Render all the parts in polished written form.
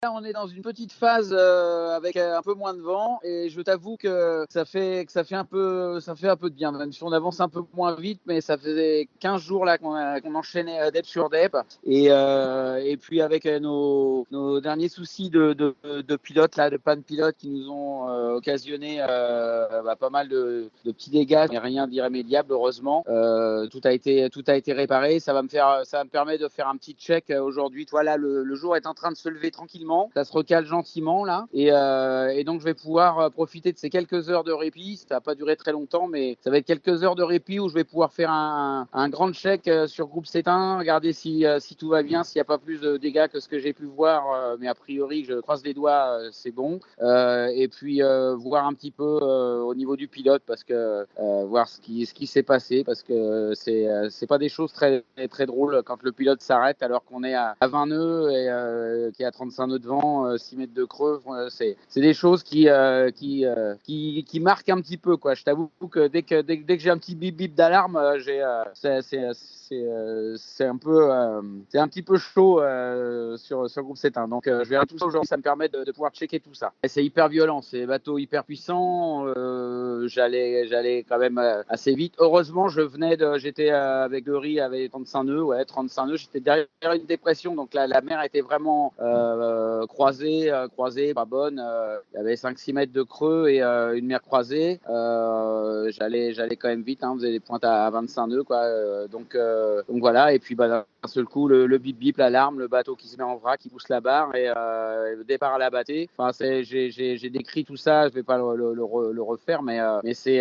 Là, on est dans une petite phase avec un peu moins de vent et je t'avoue que ça fait un peu de bien, même si on avance un peu moins vite, mais ça faisait 15 jours là qu'on enchaînait DEP sur DEP et puis avec nos derniers soucis de pilote là, de panne pilote qui nous ont occasionné pas mal de petits dégâts, mais rien d'irrémédiable heureusement. Tout a été réparé. Ça va me permettre de faire un petit check aujourd'hui. Toi là, le jour est en train de se lever tranquillement. Ça se recale gentiment là et donc je vais pouvoir profiter de ces quelques heures de répit. Ça va pas durer très longtemps, mais ça va être quelques heures de répit où je vais pouvoir faire un grand check sur groupe C1, regarder si tout va bien, s'il n'y a pas plus de dégâts que ce que j'ai pu voir, mais a priori je croise les doigts, c'est bon. Et puis voir un petit peu au niveau du pilote parce que voir ce qui s'est passé parce que c'est pas des choses très très drôles quand le pilote s'arrête alors qu'on est à 20 nœuds et qui est à 35 nœuds de vent, 6 mètres de creux. C'est des choses qui marquent un petit peu, quoi. Je t'avoue que dès que j'ai un petit bip bip d'alarme, c'est un petit peu chaud sur le groupe 7.1. Donc je verrai tout ça aujourd'hui, ça me permet de pouvoir checker tout ça. Et c'est hyper violent, c'est bateau hyper puissant. J'allais quand même assez vite. Heureusement, j'étais avec le riz avec 35 nœuds, 35 nœuds. J'étais derrière une dépression, donc la mer était vraiment croisée, pas bonne. Il y avait 5-6 mètres de creux et une mer croisée. J'allais quand même vite, hein, on faisait des pointes à 25 nœuds, quoi. Donc voilà, et puis d'un seul coup, le bip bip, l'alarme, le bateau qui se met en vrac, qui pousse la barre et le départ à la bâtée. Enfin, j'ai décrit tout ça, je vais pas le refaire, mais c'est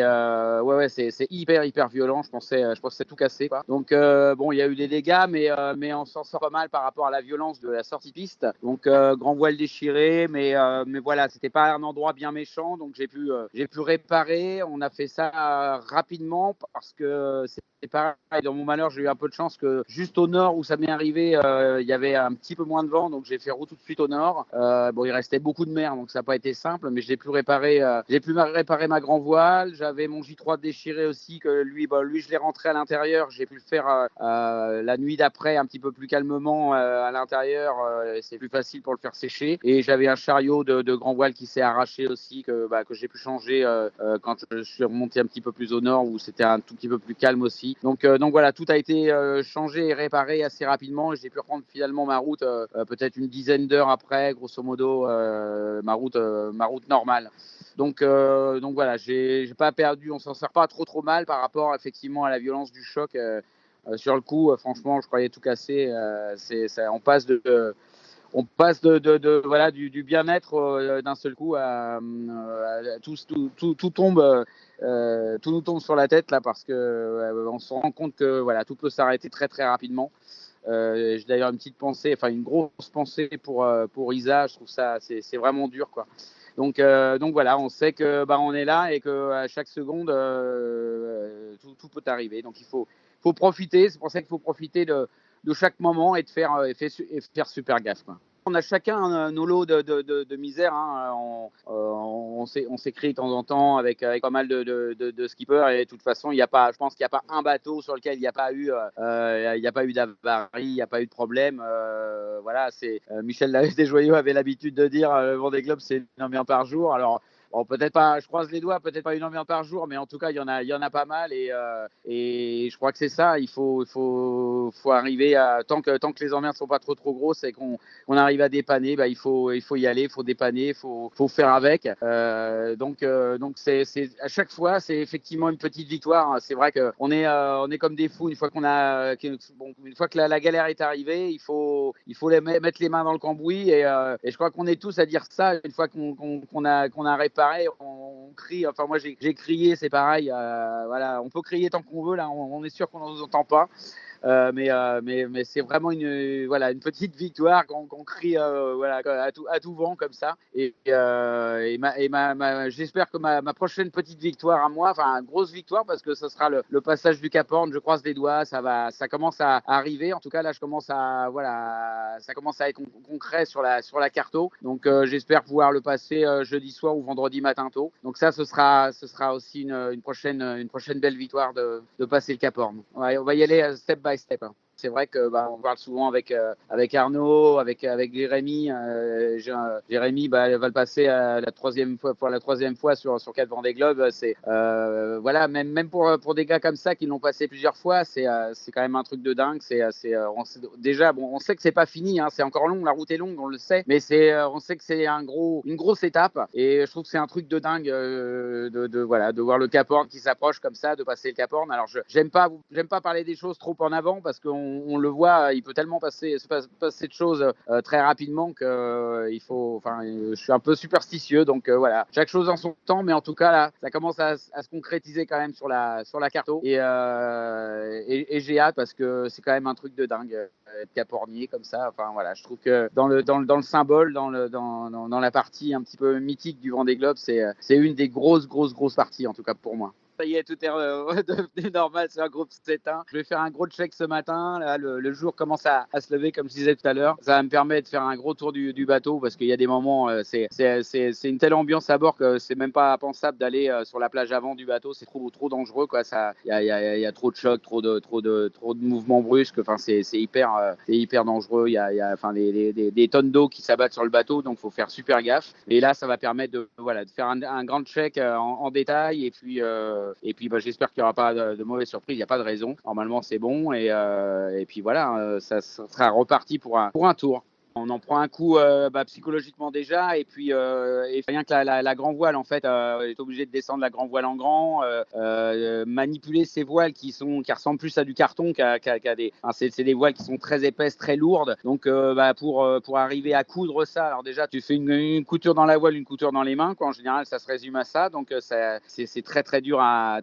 c'est hyper violent. Je pensais tout casser, quoi. Donc bon, il y a eu des dégâts, mais on s'en sort pas mal par rapport à la violence de la sortie piste. Donc grand voile déchiré, mais voilà, c'était pas un endroit bien méchant, donc j'ai pu réparer. On a fait ça rapidement parce que c'est pareil, dans mon malheur, j'ai eu un peu de chance que juste au nord où ça m'est arrivé, il y avait un petit peu moins de vent, donc j'ai fait route tout de suite au nord. Bon, il restait beaucoup de mer, donc ça n'a pas été simple, mais j'ai pu réparer ma grand voile. J'avais mon J3 déchiré aussi, que lui je l'ai rentré à l'intérieur. J'ai pu le faire la nuit d'après, un petit peu plus calmement à l'intérieur. C'est plus facile pour le faire sécher. Et j'avais un chariot de grand voile qui s'est arraché aussi, que j'ai pu changer quand je suis remonté un petit peu plus au nord, où c'était un tout petit peu plus calme aussi. Donc voilà, tout a été changé et réparé assez rapidement. J'ai pu reprendre finalement ma route peut-être une dizaine d'heures après, grosso modo, ma route normale. Donc voilà, j'ai pas perdu, on s'en sort pas trop mal par rapport effectivement à la violence du choc. Sur le coup, franchement, je croyais tout casser. On passe voilà du bien-être d'un seul coup à tout tombe. Tout nous tombe sur la tête là parce que on se rend compte que voilà, tout peut s'arrêter très très rapidement. J'ai d'ailleurs une grosse pensée pour Isa. Je trouve ça c'est vraiment dur, quoi. Donc voilà, on sait que on est là et que à chaque seconde tout peut arriver. Donc il faut profiter. C'est pour ça qu'il faut profiter de chaque moment et de faire super gaffe, quoi. On a chacun nos lots de misère, hein. On s'écrit de temps en temps avec pas mal de skippers et de toute façon, je pense qu'il n'y a pas un bateau sur lequel il n'y a pas eu d'avarie, il n'y a pas eu de problème. Voilà, Michel Desjoyaux avait l'habitude de dire le Vendée Globe, c'est une emmerde par jour. Alors bon, peut-être pas, je croise les doigts, peut-être pas une emmerde par jour, mais en tout cas, il y en a pas mal et je crois que c'est ça. Il faut arriver à tant que les emmerdes sont pas trop grosses et qu'on arrive à dépanner, il faut y aller, il faut dépanner, il faut faire avec. Donc c'est à chaque fois, c'est effectivement une petite victoire. C'est vrai qu'on est comme des fous une fois une fois que la galère est arrivée, il faut mettre les mains dans le cambouis et je crois qu'on est tous à dire ça une fois qu'on a réparé, on crie. Enfin moi j'ai crié, c'est pareil. Voilà, on peut crier tant qu'on veut là, on est sûr qu'on ne nous entend pas. Mais c'est vraiment une petite victoire qu'on crie voilà, à tout vent comme ça. J'espère que ma prochaine petite victoire à moi, enfin une grosse victoire parce que ce sera le passage du Cap Horn. Je croise les doigts, ça commence à arriver. En tout cas là, ça commence à être concret sur la carto. Donc j'espère pouvoir le passer jeudi soir ou vendredi matin tôt. Donc ça, ce sera aussi une prochaine belle victoire de passer le Cap Horn. Ouais, on va y aller step by step, hein. C'est vrai que on parle souvent avec Arnaud, avec Jérémy. Jérémy va le passer pour la troisième fois sur 4 Vendée Globe. C'est voilà, même pour des gars comme ça qui l'ont passé plusieurs fois, c'est quand même un truc de dingue. Déjà on sait que c'est pas fini, hein, c'est encore long, la route est longue, on le sait, mais on sait que c'est une grosse étape et je trouve que c'est un truc de dingue voilà, de voir le Cap Horn qui s'approche comme ça, de passer le Cap Horn. Alors j'aime pas parler des choses trop en avant parce qu'on le voit, il peut tellement passer de choses très rapidement que je suis un peu superstitieux, donc voilà, chaque chose en son temps, mais en tout cas là, ça commence à se concrétiser quand même sur la carto et j'ai hâte parce que c'est quand même un truc de dingue être capornier comme ça. Enfin voilà, je trouve que dans le symbole, dans la partie un petit peu mythique du Vendée Globe, c'est une des grosses parties en tout cas pour moi. Ça y est, tout est devenu normal sur un groupe 7-1. Je vais faire un gros check ce matin. Là, le jour commence à se lever, comme je disais tout à l'heure. Ça va me permettre de faire un gros tour du bateau parce qu'il y a des moments, c'est une telle ambiance à bord que c'est même pas pensable d'aller sur la plage avant du bateau. C'est trop dangereux, quoi. Il y a trop de chocs, trop de mouvements brusques. Enfin, c'est hyper dangereux. Il y a des tonnes d'eau qui s'abattent sur le bateau, donc faut faire super gaffe. Et là, ça va permettre de faire un grand check en détail et puis j'espère qu'il n'y aura pas de mauvaises surprises. Il n'y a pas de raison. Normalement, c'est bon. Et puis voilà, ça sera reparti pour un tour. On en prend un coup psychologiquement déjà, et puis rien que la grand voile, en fait, est obligé de descendre la grand voile en grand, manipuler ces voiles qui ressemblent plus à du carton qu'à des. Enfin, c'est des voiles qui sont très épaisses, très lourdes. Donc pour arriver à coudre ça, alors déjà tu fais une couture dans la voile, une couture dans les mains, quoi. En général, ça se résume à ça. Donc c'est très dur à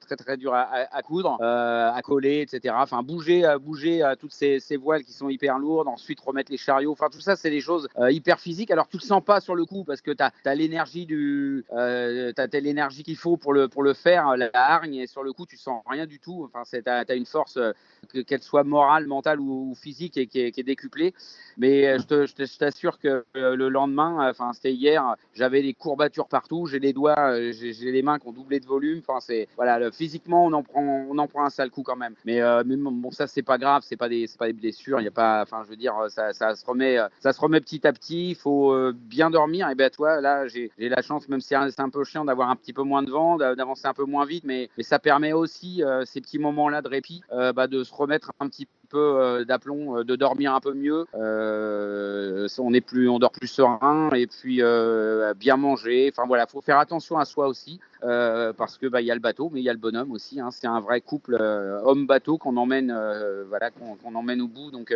coudre, à coller, etc. Enfin bouger toutes ces voiles qui sont hyper lourdes. Ensuite remettre les chariots. Enfin tout ça, c'est des choses hyper physiques. Alors tu le sens pas sur le coup parce que t'as l'énergie t'as l'énergie qu'il faut pour le faire, la hargne, et sur le coup tu sens rien du tout. Enfin t'as une force qu'elle soit morale, mentale ou physique, et qui est décuplée. Mais je t'assure que le lendemain, enfin c'était hier, j'avais des courbatures partout, j'ai les doigts, j'ai les mains qui ont doublé de volume. Enfin voilà, physiquement on en prend un sale coup quand même. Mais bon, ça c'est pas grave, c'est pas des blessures. Il y a pas, enfin je veux dire, ça se remet petit à petit. Il faut bien dormir. Et ben toi là, j'ai la chance, même si c'est un peu chiant, d'avoir un petit peu moins de vent, d'avancer un peu moins vite, mais ça permet aussi ces petits moments là de répit, de se remettre un petit peu d'aplomb, de dormir un peu mieux. On dort plus serein, et puis bien manger. Enfin voilà, faut faire attention à soi aussi, parce que il y a le bateau, mais il y a le bonhomme aussi, hein. C'est un vrai couple homme-bateau qu'on emmène, qu'on emmène au bout. Donc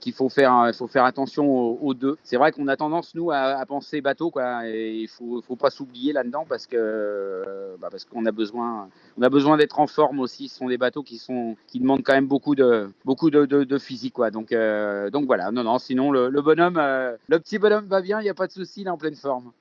il faut faire attention aux deux. C'est vrai qu'on a tendance nous à penser bateau, quoi, et il faut pas s'oublier là-dedans parce qu'on a besoin d'être en forme aussi. Ce sont des bateaux qui demandent quand même beaucoup de physique, quoi. Donc voilà. Non, sinon le bonhomme, le petit bonhomme va bien, il y a pas de souci, il est en pleine forme.